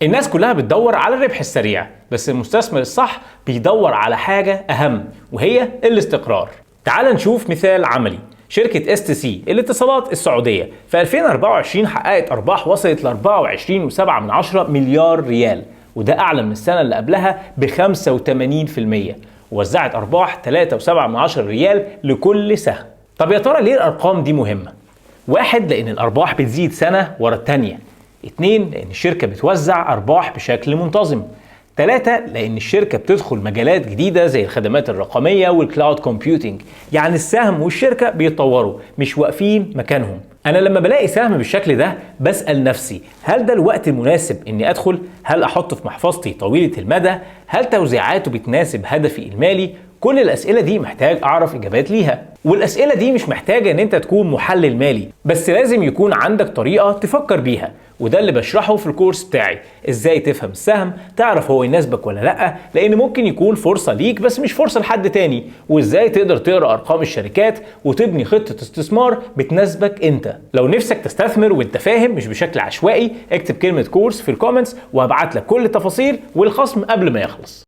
الناس كلها بتدور على الربح السريع، بس المستثمر الصح بيدور على حاجة أهم، وهي الاستقرار. تعال نشوف مثال عملي. شركة STC الاتصالات السعودية في 2024 حققت أرباح وصلت ل 24.7 مليار ريال، وده أعلى من السنة اللي قبلها ب 85%، ووزعت أرباح 3.7 ريال لكل سهم. طب يا ترى ليه الأرقام دي مهمة؟ 1، لأن الأرباح بتزيد سنة ورا التانية. 2، لأن الشركة بتوزع أرباح بشكل منتظم. 3، لأن الشركة بتدخل مجالات جديدة زي الخدمات الرقمية والكلاود كومبيوتينج، يعني السهم والشركة بيتطوروا مش واقفين مكانهم. أنا لما بلاقي سهم بالشكل ده بسأل نفسي، هل ده الوقت المناسب إني أدخل؟ هل أحطه في محفظتي طويلة المدى؟ هل توزيعاته بتناسب هدفي المالي؟ كل الأسئلة دي محتاج أعرف إجابات ليها، والأسئلة دي مش محتاجة إن أنت تكون محلل مالي، بس لازم يكون عندك طريقة تفكر بيها، وده اللي بشرحه في الكورس بتاعي. إزاي تفهم السهم، تعرف هو يناسبك ولا لأ، لأن ممكن يكون فرصة ليك بس مش فرصة لحد تاني، وإزاي تقدر تقرأ أرقام الشركات وتبني خطة استثمار بتناسبك أنت. لو نفسك تستثمر وأنت فاهم مش بشكل عشوائي، اكتب كلمة كورس في الكومنتس وهبعت لك كل التفاصيل والخصم قبل ما يخلص.